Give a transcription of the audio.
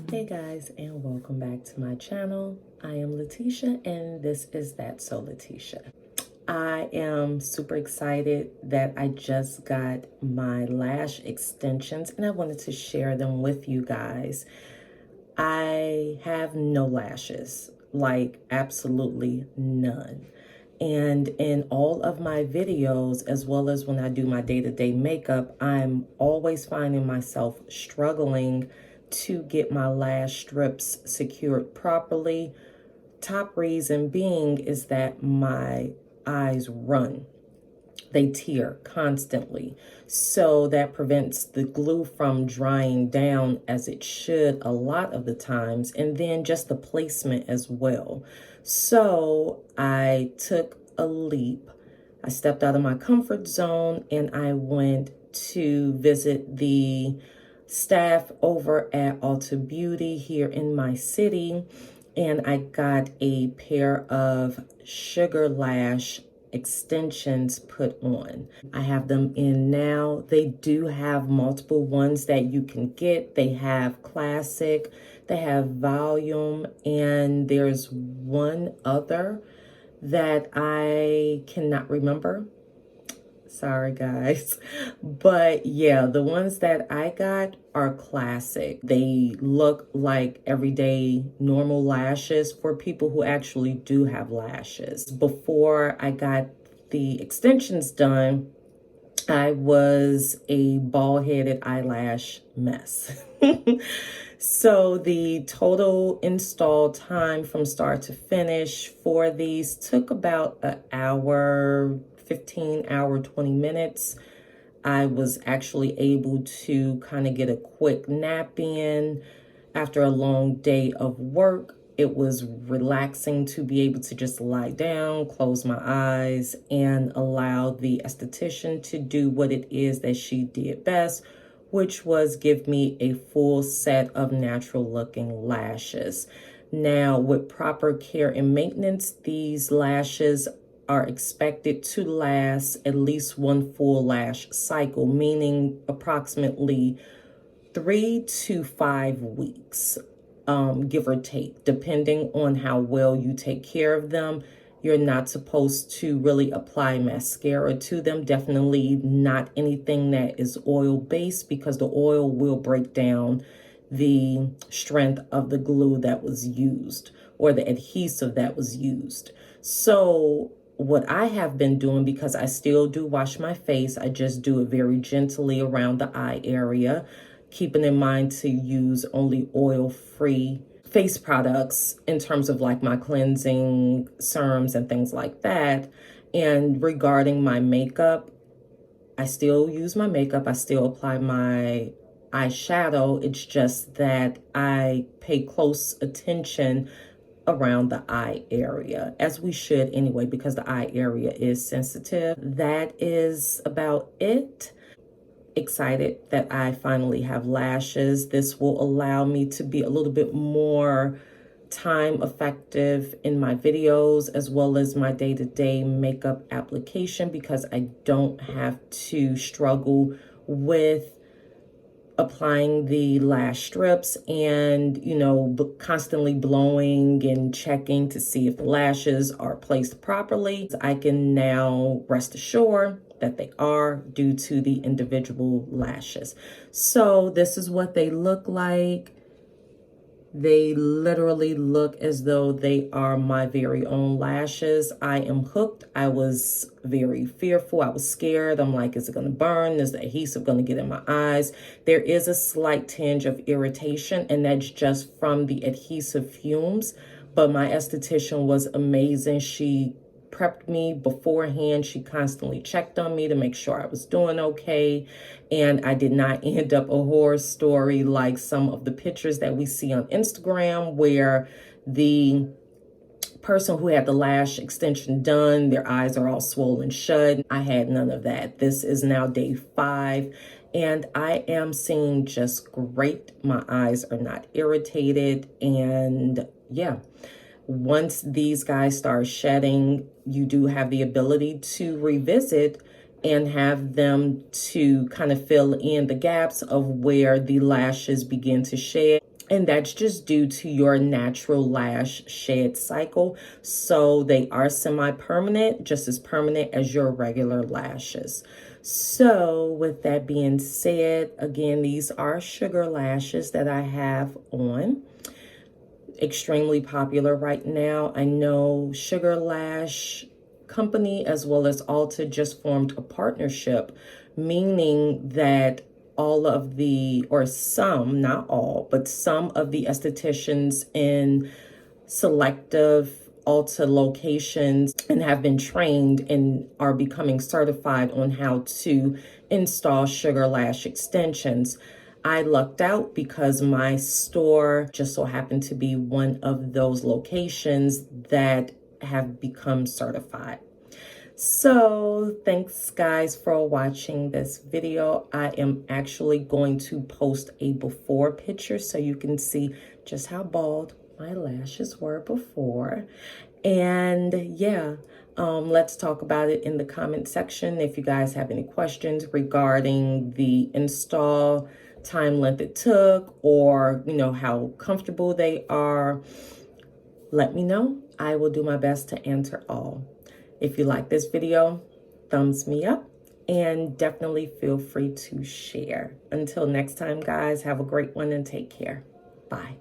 Hey guys, and welcome back to my channel. I am Letitia and this is That So Letitia. I am super excited that I just got my lash extensions and I wanted to share them with you guys. I have no lashes, like absolutely none. And in all of my videos, as well as when I do my day-to-day makeup, I'm always finding myself struggling to get my lash strips secured properly. Top reason being is that my eyes run. They tear constantly. So that prevents the glue from drying down as it should a lot of the times. And then just the placement as well. So I took a leap. I stepped out of my comfort zone and I went to visit the staff over at Ulta Beauty here in my city. And I got a pair of sugar lash extensions put on. I have them in now. They do have multiple ones that you can get. They have classic, they have volume, and there's one other that I cannot remember. Sorry guys, but yeah, the ones that I got are classic. They look like everyday normal lashes for people who actually do have lashes. Before I got the extensions done, I was a bald-headed eyelash mess. So the total install time from start to finish for these took about an hour, 15 hour, 20 minutes. I was actually able to kind of get a quick nap in after a long day of work. It was relaxing to be able to just lie down, close my eyes, and allow the esthetician to do what it is that she did best, which was give me a full set of natural looking lashes. Now, with proper care and maintenance, these lashes are expected to last at least one full lash cycle, meaning approximately 3 to 5 weeks, give or take, depending on how well you take care of them. You're not supposed to really apply mascara to them. Definitely not anything that is oil-based, because the oil will break down the strength of the glue that was used or the adhesive that was used. So what I have been doing, because I still do wash my face, I just do it very gently around the eye area, keeping in mind to use only oil-free face products in terms of like my cleansing serums and things like that. And regarding my makeup, I still use my makeup. I still apply my eyeshadow. It's just that I pay close attention around the eye area, as we should anyway, because the eye area is sensitive. That is about it. Excited that I finally have lashes. This will allow me to be a little bit more time effective in my videos as well as my day-to-day makeup application, because I don't have to struggle with applying the lash strips and, constantly blowing and checking to see if the lashes are placed properly. I can now rest assured that they are, due to the individual lashes. So this is what they look like. They literally look as though they are my very own lashes. I am hooked. I was very fearful. I was scared. I'm like, is it going to burn? Is the adhesive going to get in my eyes? There is a slight tinge of irritation, and that's just from the adhesive fumes. But my esthetician was amazing. She prepped me beforehand. She constantly checked on me to make sure I was doing okay. And I did not end up a horror story like some of the pictures that we see on Instagram, where the person who had the lash extension done, their eyes are all swollen shut. I had none of that. This is now day 5. And I am seeing just great. My eyes are not irritated. And yeah, once these guys start shedding, you do have the ability to revisit and have them to kind of fill in the gaps of where the lashes begin to shed. And that's just due to your natural lash shed cycle. So they are semi-permanent, just as permanent as your regular lashes. So with that being said, again, these are sugar lashes that I have on. Extremely popular right now. I know Sugar Lash Company as well as Ulta just formed a partnership, meaning that all of the, or some, not all, but some of the estheticians in selective Ulta locations and have been trained and are becoming certified on how to install sugar lash extensions. I lucked out because my store just so happened to be one of those locations that have become certified. So thanks guys for watching this video. I am actually going to post a before picture so you can see just how bald my lashes were before. And yeah, let's talk about it in the comment section. If you guys have any questions regarding the install, time length it took, or how comfortable they are, let me know. I will do my best to answer all. If you like this video, thumbs me up and definitely feel free to share. Until next time, guys, have a great one and take care. Bye.